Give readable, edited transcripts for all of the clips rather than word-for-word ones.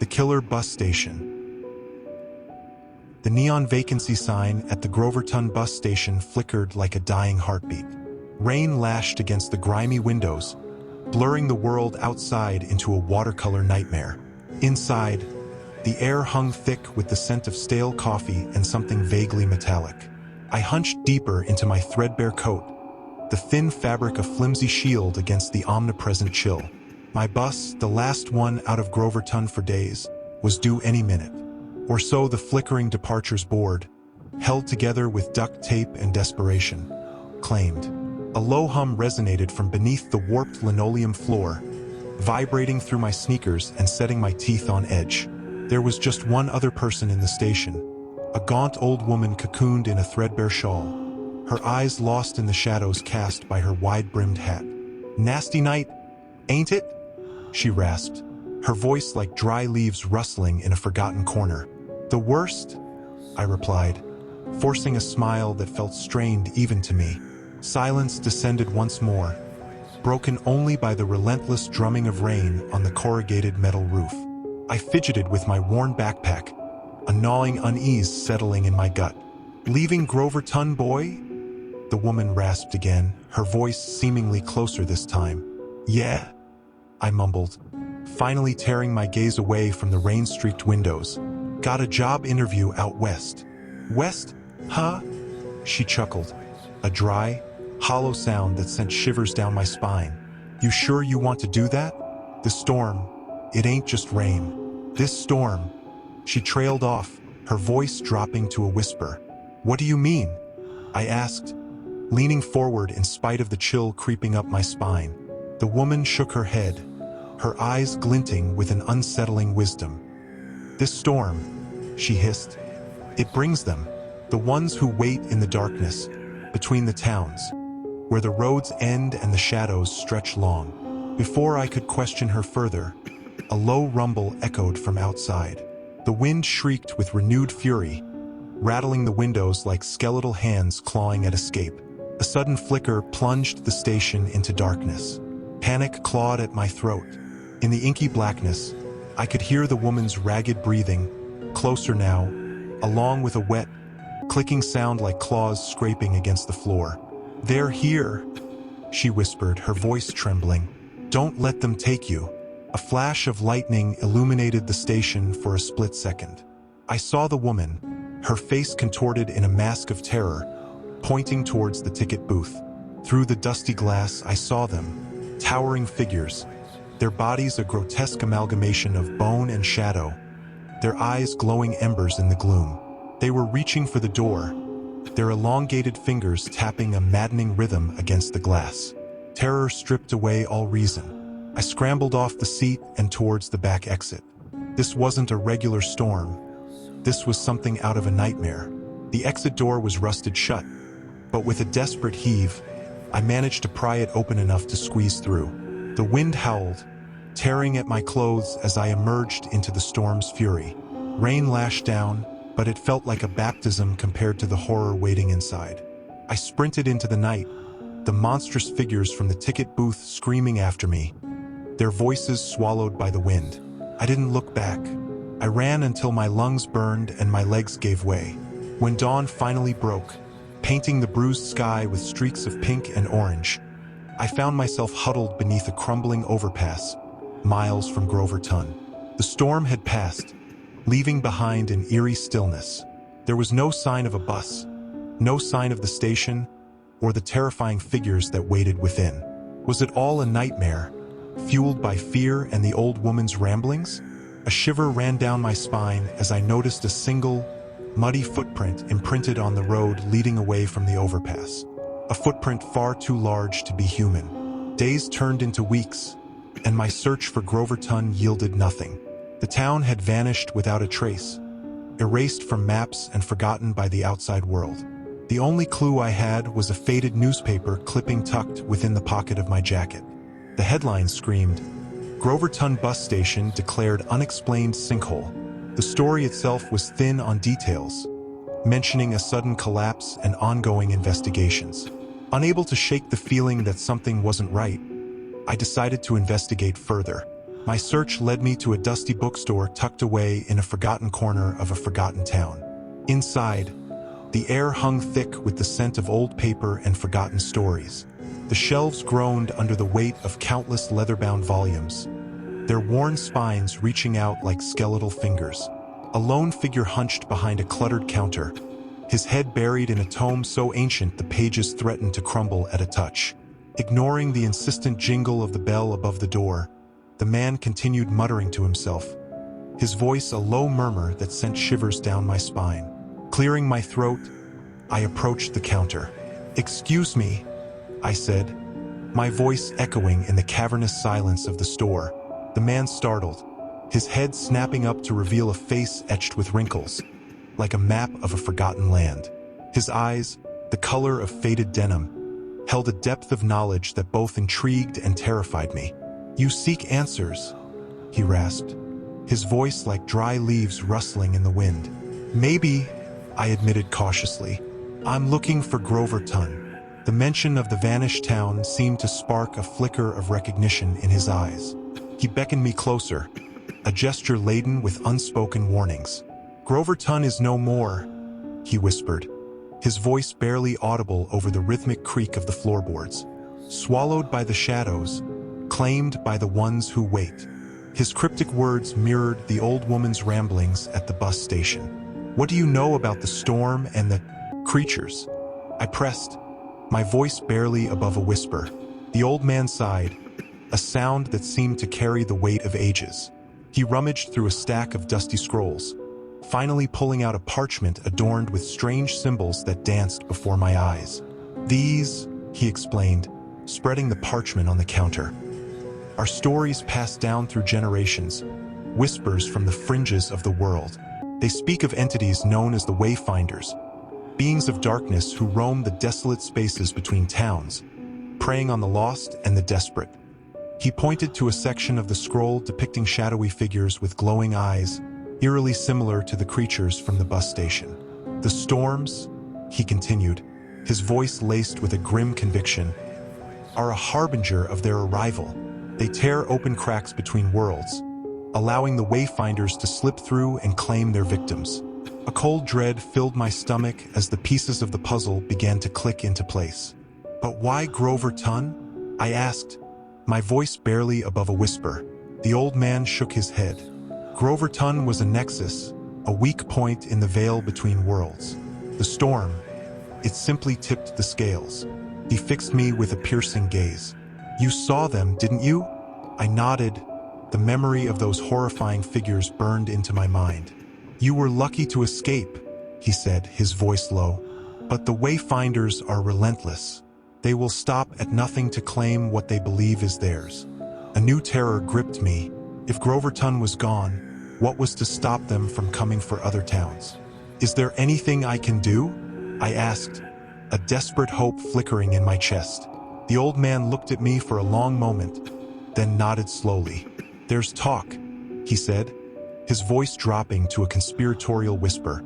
The Killer Bus Station. The neon vacancy sign at the Groverton Bus Station flickered like a dying heartbeat. Rain lashed against the grimy windows, blurring the world outside into a watercolor nightmare. Inside, the air hung thick with the scent of stale coffee and something vaguely metallic. I hunched deeper into my threadbare coat, the thin fabric a flimsy shield against the omnipresent chill. My bus, the last one out of Groverton for days, was due any minute. Or so the flickering departures board, held together with duct tape and desperation, claimed. A low hum resonated from beneath the warped linoleum floor, vibrating through my sneakers and setting my teeth on edge. There was just one other person in the station, a gaunt old woman cocooned in a threadbare shawl, her eyes lost in the shadows cast by her wide-brimmed hat. "Nasty night, ain't it?" she rasped, her voice like dry leaves rustling in a forgotten corner. "The worst?" I replied, forcing a smile that felt strained even to me. Silence descended once more, broken only by the relentless drumming of rain on the corrugated metal roof. I fidgeted with my worn backpack, a gnawing unease settling in my gut. "Leaving Groverton, boy?" the woman rasped again, her voice seemingly closer this time. "Yeah," I mumbled, finally tearing my gaze away from the rain-streaked windows. "Got a job interview out west." "West? Huh?" she chuckled, a dry, hollow sound that sent shivers down my spine. "You sure you want to do that? The storm, it ain't just rain. This storm." She trailed off, her voice dropping to a whisper. "What do you mean?" I asked, leaning forward in spite of the chill creeping up my spine. The woman shook her head, her eyes glinting with an unsettling wisdom. "This storm," she hissed, "it brings them, the ones who wait in the darkness, between the towns, where the roads end and the shadows stretch long." Before I could question her further, a low rumble echoed from outside. The wind shrieked with renewed fury, rattling the windows like skeletal hands clawing at escape. A sudden flicker plunged the station into darkness. Panic clawed at my throat. In the inky blackness, I could hear the woman's ragged breathing, closer now, along with a wet, clicking sound like claws scraping against the floor. "They're here," she whispered, her voice trembling. "Don't let them take you." A flash of lightning illuminated the station for a split second. I saw the woman, her face contorted in a mask of terror, pointing towards the ticket booth. Through the dusty glass, I saw them, towering figures, their bodies a grotesque amalgamation of bone and shadow, their eyes glowing embers in the gloom. They were reaching for the door, their elongated fingers tapping a maddening rhythm against the glass. Terror stripped away all reason. I scrambled off the seat and towards the back exit. This wasn't a regular storm. This was something out of a nightmare. The exit door was rusted shut, but with a desperate heave, I managed to pry it open enough to squeeze through. The wind howled, tearing at my clothes as I emerged into the storm's fury. Rain lashed down, but it felt like a baptism compared to the horror waiting inside. I sprinted into the night, the monstrous figures from the ticket booth screaming after me, their voices swallowed by the wind. I didn't look back. I ran until my lungs burned and my legs gave way. When dawn finally broke, painting the bruised sky with streaks of pink and orange, I found myself huddled beneath a crumbling overpass, miles from Groverton. The storm had passed, leaving behind an eerie stillness. There was no sign of a bus, no sign of the station, or the terrifying figures that waited within. Was it all a nightmare, fueled by fear and the old woman's ramblings? A shiver ran down my spine as I noticed a single, muddy footprint imprinted on the road leading away from the overpass. A footprint far too large to be human. Days turned into weeks, and my search for Groverton yielded nothing. The town had vanished without a trace, erased from maps and forgotten by the outside world. The only clue I had was a faded newspaper clipping tucked within the pocket of my jacket. The headline screamed, "Groverton Bus Station declared unexplained sinkhole." The story itself was thin on details, mentioning a sudden collapse and ongoing investigations. Unable to shake the feeling that something wasn't right, I decided to investigate further. My search led me to a dusty bookstore tucked away in a forgotten corner of a forgotten town. Inside, the air hung thick with the scent of old paper and forgotten stories. The shelves groaned under the weight of countless leather-bound volumes, their worn spines reaching out like skeletal fingers. A lone figure hunched behind a cluttered counter, his head buried in a tome so ancient the pages threatened to crumble at a touch. Ignoring the insistent jingle of the bell above the door, the man continued muttering to himself, his voice a low murmur that sent shivers down my spine. Clearing my throat, I approached the counter. "Excuse me," I said, my voice echoing in the cavernous silence of the store. The man startled, his head snapping up to reveal a face etched with wrinkles, like a map of a forgotten land. His eyes, the color of faded denim, held a depth of knowledge that both intrigued and terrified me. "You seek answers," he rasped, his voice like dry leaves rustling in the wind. "Maybe," I admitted cautiously. "I'm looking for Groverton." The mention of the vanished town seemed to spark a flicker of recognition in his eyes. He beckoned me closer, a gesture laden with unspoken warnings. "Groverton is no more," he whispered, his voice barely audible over the rhythmic creak of the floorboards. "Swallowed by the shadows, claimed by the ones who wait." His cryptic words mirrored the old woman's ramblings at the bus station. "What do you know about the storm and the creatures?" I pressed, my voice barely above a whisper. The old man sighed, a sound that seemed to carry the weight of ages. He rummaged through a stack of dusty scrolls, finally pulling out a parchment adorned with strange symbols that danced before my eyes. "These," he explained, spreading the parchment on the counter, "are stories passed down through generations, whispers from the fringes of the world. They speak of entities known as the Wayfinders, beings of darkness who roam the desolate spaces between towns, preying on the lost and the desperate." He pointed to a section of the scroll depicting shadowy figures with glowing eyes, eerily similar to the creatures from the bus station. "The storms," he continued, his voice laced with a grim conviction, "are a harbinger of their arrival. They tear open cracks between worlds, allowing the Wayfinders to slip through and claim their victims." A cold dread filled my stomach as the pieces of the puzzle began to click into place. "But why Groverton?" I asked, my voice barely above a whisper. The old man shook his head. "Groverton was a nexus, a weak point in the veil between worlds. The storm, it simply tipped the scales." He fixed me with a piercing gaze. "You saw them, didn't you?" I nodded, the memory of those horrifying figures burned into my mind. "You were lucky to escape," he said, his voice low. "But the Wayfinders are relentless. They will stop at nothing to claim what they believe is theirs." A new terror gripped me. If Groverton was gone, what was to stop them from coming for other towns? "Is there anything I can do?" I asked, a desperate hope flickering in my chest. The old man looked at me for a long moment, then nodded slowly. "There's talk," he said, his voice dropping to a conspiratorial whisper,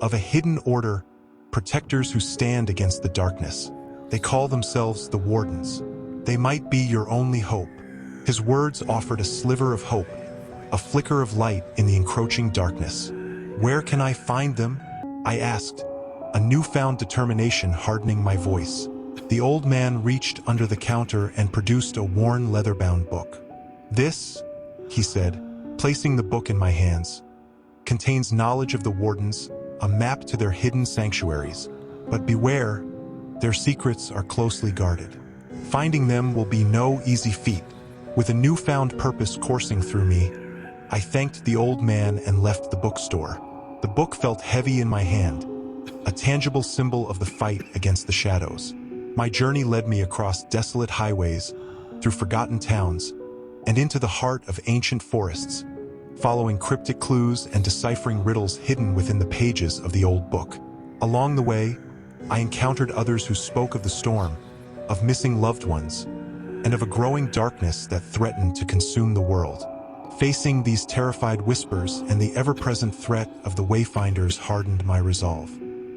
"of a hidden order, protectors who stand against the darkness. They call themselves the Wardens. They might be your only hope." His words offered a sliver of hope, a flicker of light in the encroaching darkness. "Where can I find them?" I asked, a newfound determination hardening my voice. The old man reached under the counter and produced a worn leather-bound book. "This," he said, placing the book in my hands, "contains knowledge of the Wardens, a map to their hidden sanctuaries. But beware, their secrets are closely guarded. Finding them will be no easy feat." With a newfound purpose coursing through me, I thanked the old man and left the bookstore. The book felt heavy in my hand, a tangible symbol of the fight against the shadows. My journey led me across desolate highways, through forgotten towns, and into the heart of ancient forests, following cryptic clues and deciphering riddles hidden within the pages of the old book. Along the way, I encountered others who spoke of the storm, of missing loved ones, and of a growing darkness that threatened to consume the world. Facing these terrified whispers and the ever-present threat of the Wayfinders hardened my resolve.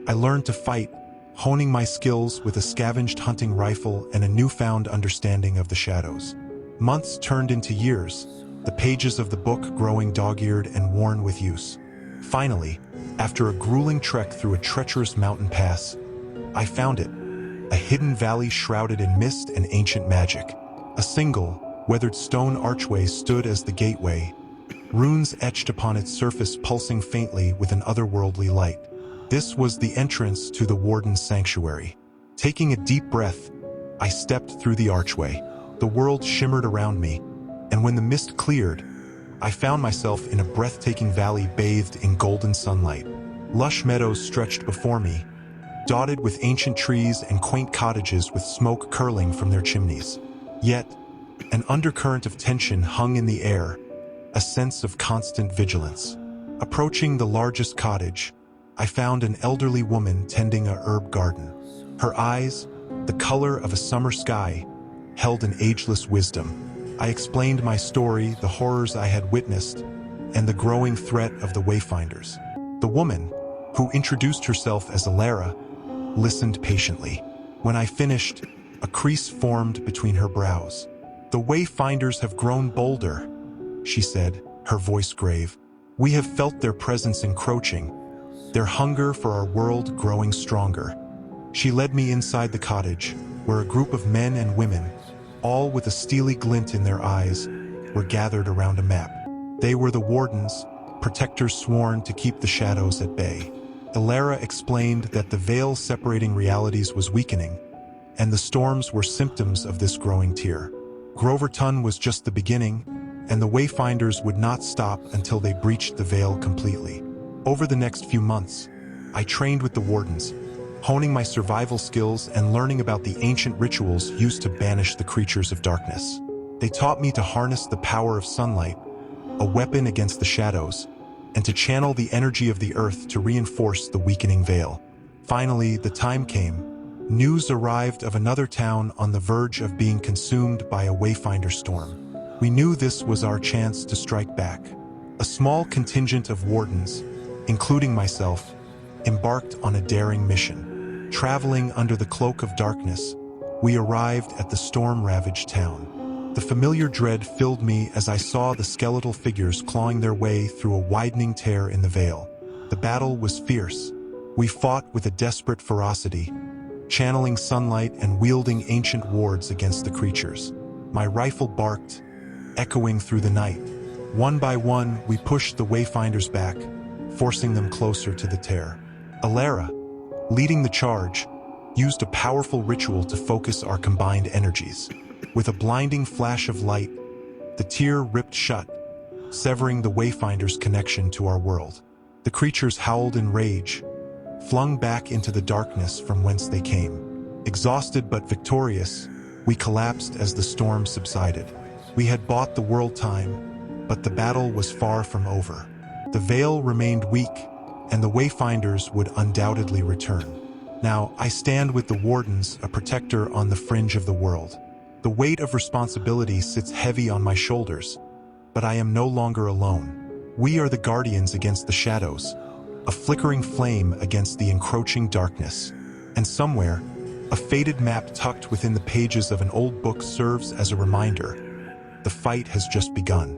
I learned to fight, honing my skills with a scavenged hunting rifle and a newfound understanding of the shadows. Months turned into years, the pages of the book growing dog-eared and worn with use. Finally, after a grueling trek through a treacherous mountain pass, I found it, a hidden valley shrouded in mist and ancient magic. A single, weathered stone archway stood as the gateway, runes etched upon its surface pulsing faintly with an otherworldly light. This was the entrance to the Wardens' sanctuary. Taking a deep breath, I stepped through the archway. The world shimmered around me, and when the mist cleared, I found myself in a breathtaking valley bathed in golden sunlight. Lush meadows stretched before me, dotted with ancient trees and quaint cottages with smoke curling from their chimneys. Yet, an undercurrent of tension hung in the air, a sense of constant vigilance. Approaching the largest cottage, I found an elderly woman tending a herb garden. Her eyes, the color of a summer sky, held an ageless wisdom. I explained my story, the horrors I had witnessed, and the growing threat of the Wayfinders. The woman, who introduced herself as Alara, listened patiently. When I finished, a crease formed between her brows. "The Wayfinders have grown bolder," she said, her voice grave. "We have felt their presence encroaching, their hunger for our world growing stronger." She led me inside the cottage, where a group of men and women, all with a steely glint in their eyes, were gathered around a map. They were the Wardens, protectors sworn to keep the shadows at bay. Alara explained that the veil separating realities was weakening, and the storms were symptoms of this growing tier. Groverton was just the beginning, and the Wayfinders would not stop until they breached the veil completely. Over the next few months, I trained with the Wardens, honing my survival skills and learning about the ancient rituals used to banish the creatures of darkness. They taught me to harness the power of sunlight, a weapon against the shadows, and to channel the energy of the earth to reinforce the weakening veil. Finally, the time came. News arrived of another town on the verge of being consumed by a Wayfinder storm. We knew this was our chance to strike back. A small contingent of Wardens, including myself, embarked on a daring mission. Traveling under the cloak of darkness, we arrived at the storm-ravaged town. The familiar dread filled me as I saw the skeletal figures clawing their way through a widening tear in the veil. The battle was fierce. We fought with a desperate ferocity, channeling sunlight and wielding ancient wards against the creatures. My rifle barked, echoing through the night. One by one, we pushed the Wayfinders back, forcing them closer to the tear. Alara, leading the charge, used a powerful ritual to focus our combined energies. With a blinding flash of light, the tear ripped shut, severing the Wayfinders' connection to our world. The creatures howled in rage, flung back into the darkness from whence they came. Exhausted but victorious, we collapsed as the storm subsided. We had bought the world time, but the battle was far from over. The veil remained weak, and the Wayfinders would undoubtedly return. Now, I stand with the Wardens, a protector on the fringe of the world. The weight of responsibility sits heavy on my shoulders, but I am no longer alone. We are the guardians against the shadows, a flickering flame against the encroaching darkness. And somewhere, a faded map tucked within the pages of an old book serves as a reminder. The fight has just begun.